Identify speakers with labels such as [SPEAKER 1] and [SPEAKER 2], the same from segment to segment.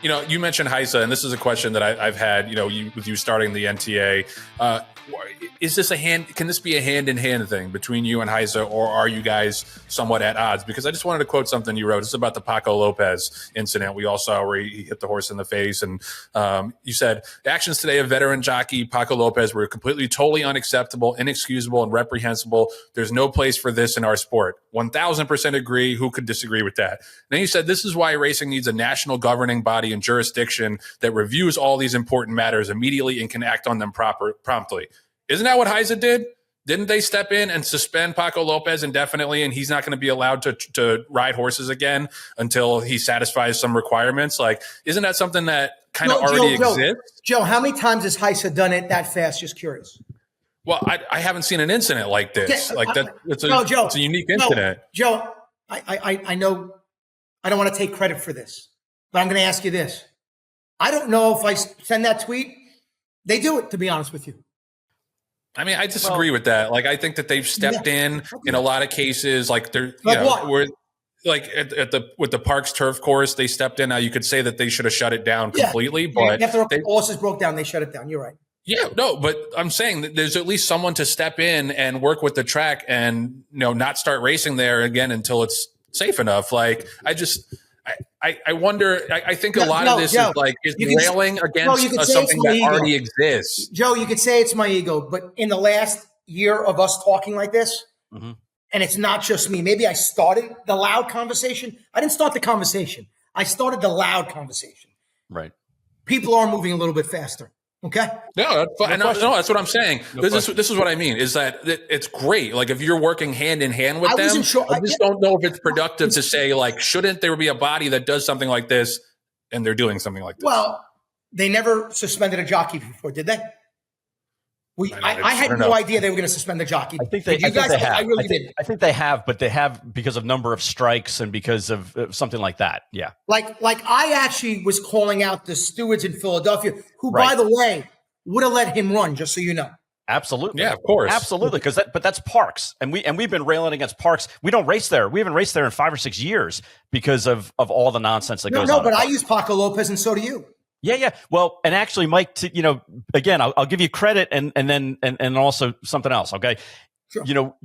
[SPEAKER 1] You mentioned HISA, and this is a question that I've had, with you starting the NTA. Is this can this be a hand-in-hand thing between you and HISA, or are you guys somewhat at odds? Because I just wanted to quote something you wrote. It's about the Paco Lopez incident we all saw where he hit the horse in the face. And you said, the actions today of veteran jockey Paco Lopez were completely, totally unacceptable, inexcusable, and reprehensible. There's no place for this in our sport. 1,000% agree. Who could disagree with that? Then you said, this is why racing needs a national governing body and jurisdiction that reviews all these important matters immediately and can act on them promptly. Isn't that what HISA did? Didn't they step in and suspend Paco Lopez indefinitely, and he's not going to be allowed to ride horses again until he satisfies some requirements? Like, isn't that something that kind of already exists?
[SPEAKER 2] Joe, how many times has HISA done it that fast? Just curious.
[SPEAKER 1] Well, I haven't seen an incident like this. It's a unique incident.
[SPEAKER 2] Joe, I know I don't want to take credit for this, but I'm going to ask you this. I don't know if I send that tweet, they do it, to be honest with you.
[SPEAKER 1] I mean, I disagree with that. Like, I think that they've stepped in a lot of cases. Like, they're, with the Parks turf course, they stepped in. Now, you could say that they should have shut it down completely, but after the horses broke down, they shut it down. You're right. Yeah, no, but I'm saying that there's at least someone to step in and work with the track and, not start racing there again until it's safe enough. Like, I wonder, I think a lot of this is railing against something that already exists.
[SPEAKER 2] Joe, you could say it's my ego, but in the last year of us talking like this, and it's not just me, maybe I started the loud conversation. I didn't start the conversation. I started the loud conversation.
[SPEAKER 3] Right.
[SPEAKER 2] People are moving a little bit faster. Okay.
[SPEAKER 1] No, that's what I'm saying. This is what I mean, is that it's great. Like, if you're working hand in hand with them, I just don't know if it's productive to say, like, shouldn't there be a body that does something like this, and they're doing something like this?
[SPEAKER 2] Well, they never suspended a jockey before, did they? I had no idea they were going to suspend the jockey.
[SPEAKER 3] I think they have. I think they have, but they have because of number of strikes and because of something like that. Yeah.
[SPEAKER 2] Like I actually was calling out the stewards in Philadelphia, who, by the way, would have let him run, just so you know.
[SPEAKER 3] Absolutely.
[SPEAKER 1] Yeah, of course.
[SPEAKER 3] Absolutely. But that's Parks. And we've been railing against Parks. We don't race there. We haven't raced there in 5 or 6 years because of all the nonsense that goes on.
[SPEAKER 2] No, but I use Paco Lopez, and so do you.
[SPEAKER 3] Yeah. Well, and actually, Mike, again, I'll give you credit and then also something else. Okay. Sure.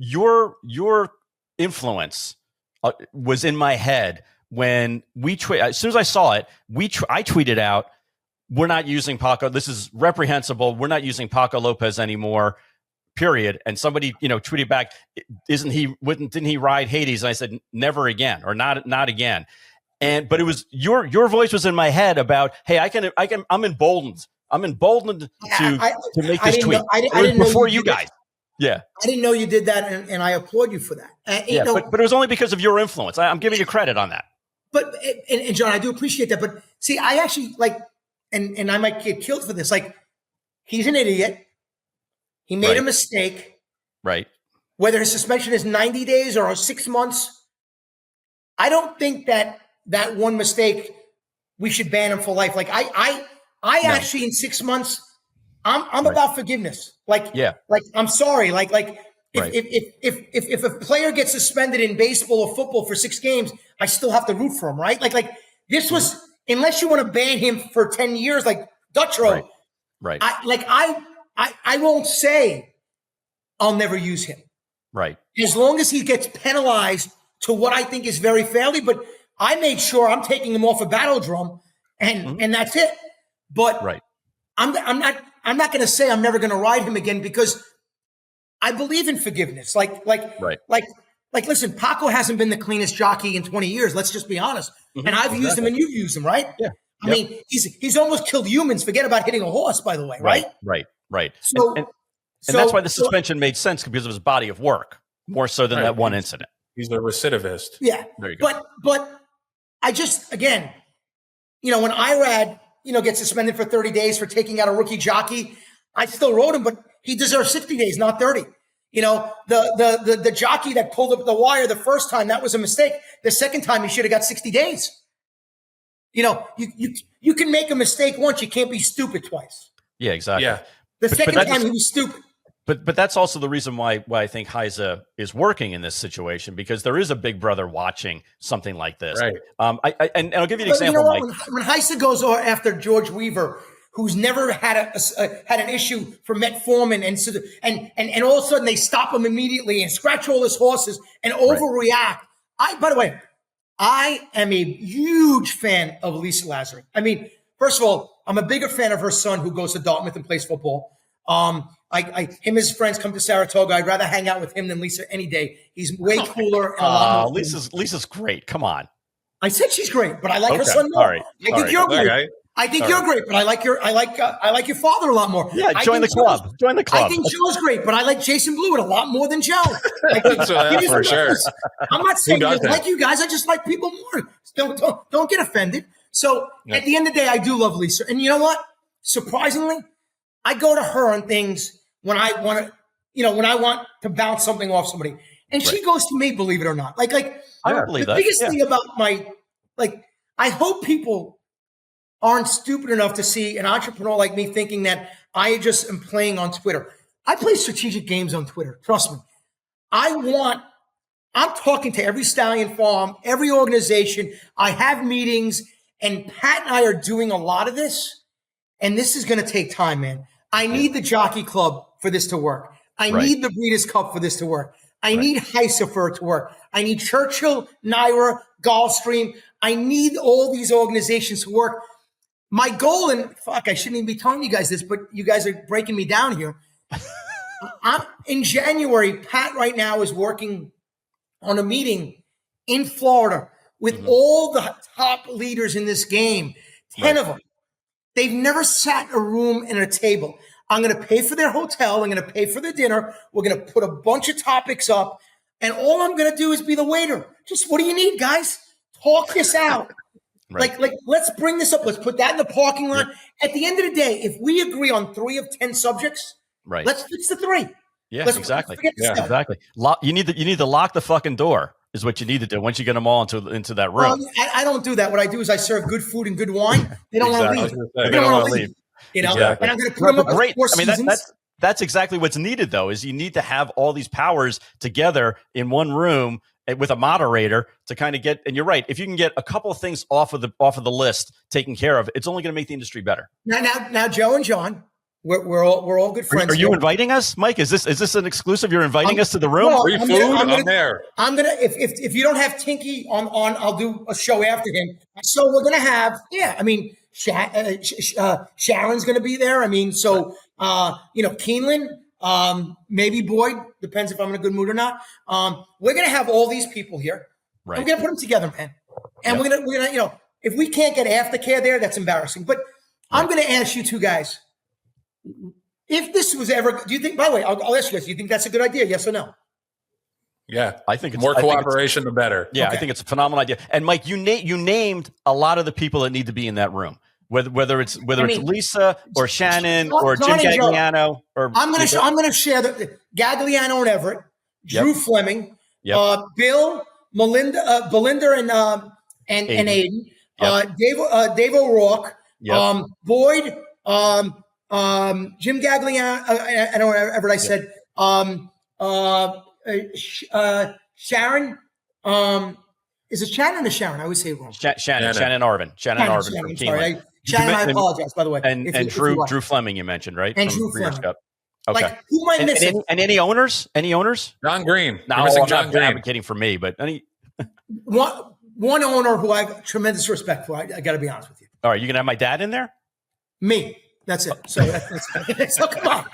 [SPEAKER 3] Your influence was in my head when as soon as I saw it, I tweeted out, we're not using Paco. This is reprehensible. We're not using Paco Lopez anymore, period. And somebody, tweeted back, didn't he ride Hades? And I said, never again, or not again. But it was your voice was in my head about, hey, I'm emboldened. I'm emboldened to make this tweet. I didn't before you guys. Yeah.
[SPEAKER 2] I didn't know you did that, and I applaud you for that.
[SPEAKER 3] But it was only because of your influence. I'm giving you credit on that.
[SPEAKER 2] But and John, I do appreciate that. But see, I actually and I might get killed for this. Like, he's an idiot. He made a mistake.
[SPEAKER 3] Right.
[SPEAKER 2] Whether his suspension is 90 days or 6 months, I don't think that one mistake we should ban him for life. Like, I actually, in 6 months, I'm about forgiveness. Like, I'm sorry. If a player gets suspended in baseball or football for 6 games, I still have to root for him, right? Like this was, unless you want to ban him for 10 years, like Dutro,
[SPEAKER 3] right?
[SPEAKER 2] I won't say I'll never use him,
[SPEAKER 3] right? As
[SPEAKER 2] long as he gets penalized to what I think is very fairly. But I made sure I'm taking him off a battle drum, and that's it. But I'm not going to say I'm never going to ride him again, because I believe in forgiveness. Listen, Paco hasn't been the cleanest jockey in 20 years. Let's just be honest. And I've used him, and you've used him, right?
[SPEAKER 3] Yeah.
[SPEAKER 2] I mean, he's almost killed humans. Forget about hitting a horse, by the way, right?
[SPEAKER 3] Right. So, and that's why the suspension made sense, because of his body of work, more so than that one incident.
[SPEAKER 1] He's a recidivist.
[SPEAKER 2] Yeah.
[SPEAKER 3] There you go.
[SPEAKER 2] But I just, again, when Irad, gets suspended for 30 days for taking out a rookie jockey, I still rode him, but he deserves 60 days, not 30. The jockey that pulled up the wire the first time, that was a mistake. The second time, he should have got 60 days. You can make a mistake once. You can't be stupid twice.
[SPEAKER 3] Yeah, exactly.
[SPEAKER 1] Yeah.
[SPEAKER 2] The second time, he was stupid.
[SPEAKER 3] But that's also the reason why I think HISA is working in this situation, because there is a big brother watching something like this.
[SPEAKER 1] Right.
[SPEAKER 3] And I'll give you an example.
[SPEAKER 2] You know what? When HISA goes after George Weaver, who's never had had an issue for metformin, and all of a sudden they stop him immediately and scratch all his horses and overreact. By the way, I am a huge fan of Lisa Lazarus. I mean, first of all, I'm a bigger fan of her son, who goes to Dartmouth and plays football. Him and his friends come to Saratoga. I'd rather hang out with him than Lisa any day. He's way cooler. And
[SPEAKER 3] Lisa's great. Come on.
[SPEAKER 2] I said she's great, but I like her son more.
[SPEAKER 3] All right.
[SPEAKER 2] I think you're great. I think you're great, but I like your father a lot more.
[SPEAKER 3] Yeah, join the club. Join the club.
[SPEAKER 2] I think Joe's great, but I like Jason Blewett a lot more than Joe.
[SPEAKER 1] For sure.
[SPEAKER 2] I'm not saying I like you guys. I just like people more. Don't get offended. So at the end of the day, I do love Lisa, and you know what? Surprisingly, I go to her on things when I want to bounce something off somebody, and she goes to me. Believe it or not, like
[SPEAKER 3] I don't believe
[SPEAKER 2] the
[SPEAKER 3] that.
[SPEAKER 2] biggest thing about I hope people aren't stupid enough to see an entrepreneur like me thinking that I just am playing on Twitter. I play strategic games on Twitter. Trust me. I'm talking to every stallion farm, every organization. I have meetings, and Pat and I are doing a lot of this. And this is going to take time, man. I need the Jockey Club for this to work. I need the Breeders' Cup for this to work. I need HISA for it to work. I need Churchill, Naira, Gulfstream. I need all these organizations to work. My goal, and I shouldn't even be telling you guys this, but you guys are breaking me down here. In January, Pat right now is working on a meeting in Florida with all the top leaders in this game, 10 of them. They've never sat in a room and a table. I'm going to pay for their hotel. I'm going to pay for their dinner. We're going to put a bunch of topics up. And all I'm going to do is be the waiter. Just what do you need, guys? Talk this out. Like, let's bring this up. Let's put that in the parking lot. At the end of the day, if we agree on 3 of 10 subjects, let's fix the 3.
[SPEAKER 3] Yeah, exactly. Exactly. You need to lock the fucking door is what you need to do once you get them all into that room.
[SPEAKER 2] Well, I don't do that. What I do is I serve good food and good wine. They don't want to leave. They don't want to leave. You know, and I'm going to put them up for 4 seasons.
[SPEAKER 3] That's exactly what's needed, though, is you need to have all these powers together in one room with a moderator to kind of get. And you're right. If you can get a couple of things off of the list taken care of, it's only going to make the industry better.
[SPEAKER 2] Now, Joe and Jon, we're all good friends.
[SPEAKER 3] Are you inviting us, Mike? Is this an exclusive? You're inviting us to the room?
[SPEAKER 1] Free food? I'm there.
[SPEAKER 2] I'm gonna if you don't have Tinky on, I'll do a show after him. So we're gonna have Sharon's gonna be there. I mean, so Keeneland, maybe Boyd, depends if I'm in a good mood or not. We're gonna have all these people here. Right. I'm gonna put them together, man. And we're gonna if we can't get aftercare there, that's embarrassing. But I'm gonna ask you two guys. If this was ever, do you think, by the way, I'll ask you guys, do you think that's a good idea? Yes or no?
[SPEAKER 1] Yeah. I think it's more cooperation, the better.
[SPEAKER 3] Yeah. Okay. I think it's a phenomenal idea. And Mike, you named a lot of the people that need to be in that room, whether it's Lisa or Shannon or Jim Gagliano or
[SPEAKER 2] I'm going to share the Gagliano and Everett, Drew Fleming, Bill, Belinda and Aiden, Dave O'Rourke, Boyd, Jim Gagliano, I don't know Everett I said, Sharon, is it Shannon or Sharon? I always say it wrong.
[SPEAKER 3] Shannon Arvin. Shannon Arvin from Keeneland.
[SPEAKER 2] Shannon, I apologize, by the way.
[SPEAKER 3] And Drew Fleming, you mentioned, right?
[SPEAKER 2] And Drew Fleming.
[SPEAKER 3] Okay.
[SPEAKER 2] Like, who am I missing?
[SPEAKER 3] And any owners?
[SPEAKER 1] John Green.
[SPEAKER 3] No, I'm not advocating for me, but
[SPEAKER 2] one owner who I have tremendous respect for. I got to be honest with you.
[SPEAKER 3] All right, you going to have my dad in there?
[SPEAKER 2] Me. That's it. So, so come on,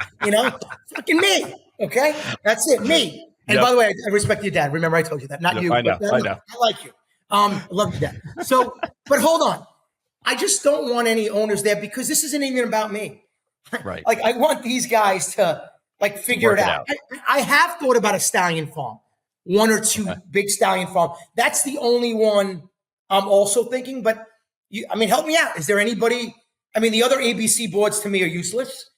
[SPEAKER 2] fucking me. Okay, that's it, me. And by the way, I respect your dad. Remember, I told you that. Not you.
[SPEAKER 3] I know.
[SPEAKER 2] I like you. I love your dad. So, but hold on. I just don't want any owners there because this isn't even about me.
[SPEAKER 3] Right.
[SPEAKER 2] Like I want these guys to figure it out. I have thought about a stallion farm, 1 or 2 big stallion farm. That's the only one I'm also thinking. But help me out. Is there anybody? The other ABC boards to me are useless.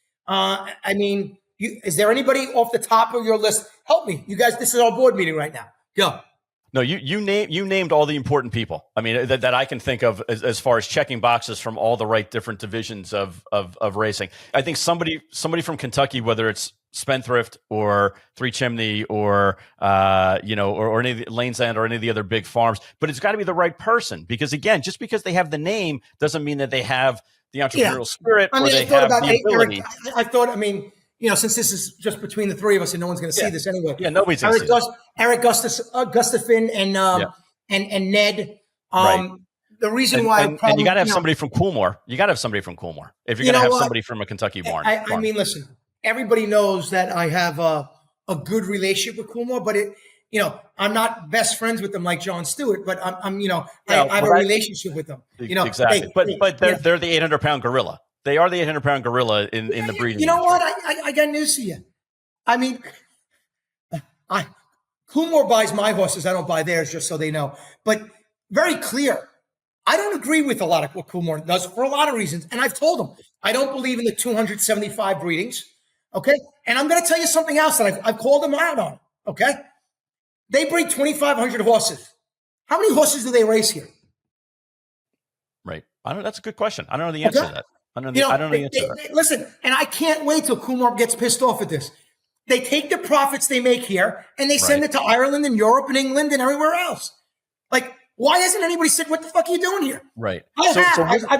[SPEAKER 2] Is there anybody off the top of your list? Help me. You guys, this is our board meeting right now. Go.
[SPEAKER 3] No, you named all the important people. That I can think of as far as checking boxes from all the right different divisions of racing. I think somebody from Kentucky, whether it's Spendthrift or Three Chimney or or any of the Lane's End or any of the other big farms, but it's got to be the right person, because again, just because they have the name doesn't mean that they have the entrepreneurial spirit or they have the ability.
[SPEAKER 2] Eric, since this is just between the three of us and no one's going to see this anyway.
[SPEAKER 3] Yeah, nobody's going to see this.
[SPEAKER 2] Eric Gustafson and Ned. The reason why
[SPEAKER 3] and you got to have somebody from Coolmore. You got to have somebody from Coolmore if you're going to have somebody from a Kentucky barn.
[SPEAKER 2] I mean, listen, everybody knows that I have a good relationship with Coolmore, but I'm not best friends with them like Jon Stewart, but I have a relationship with them.
[SPEAKER 3] Exactly. But they're the 800-pound gorilla. They are the 800-pound gorilla in the breeding.
[SPEAKER 2] You know what? I got news for you. I mean, Coolmore buys my horses. I don't buy theirs, just so they know. But very clear. I don't agree with a lot of what Coolmore does for a lot of reasons. And I've told them, I don't believe in the 275 breedings. Okay. And I'm going to tell you something else that I've called them out on. Okay. They breed 2,500 horses. How many horses do they race here?
[SPEAKER 3] Right. That's a good question. I don't know the answer to that. I don't know the answer to that.
[SPEAKER 2] Listen, and I can't wait till Coolmore gets pissed off at this. They take the profits they make here and they send it to Ireland and Europe and England and everywhere else. Like, why hasn't anybody said, what the fuck are you doing here?
[SPEAKER 3] Right.
[SPEAKER 2] I've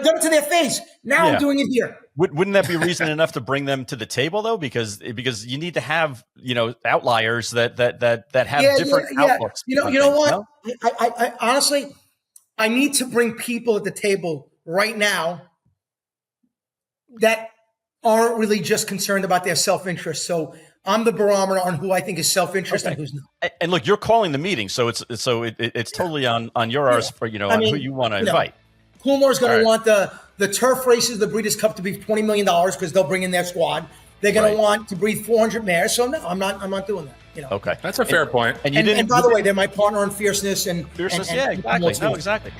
[SPEAKER 2] done it to their face. Now I'm doing it here.
[SPEAKER 3] Wouldn't that be reason enough to bring them to the table, though? Because you need to have, outliers that have different outlooks.
[SPEAKER 2] You know what? No? I honestly, I need to bring people at the table right now that aren't really just concerned about their self-interest. So I'm the barometer on who I think is self-interest and who's not.
[SPEAKER 3] And look, you're calling the meeting, so it's totally on your ours for on who you want to invite.
[SPEAKER 2] Coolmore's going to want the turf races, the Breeders' Cup, to be $20 million because they'll bring in their squad. They're going to want to breed 400 mares. So no, I'm not doing that.
[SPEAKER 3] Okay,
[SPEAKER 1] that's a fair point.
[SPEAKER 2] And by the way, they're my partner on Fierceness and
[SPEAKER 3] Fierceness. Exactly. No, exactly.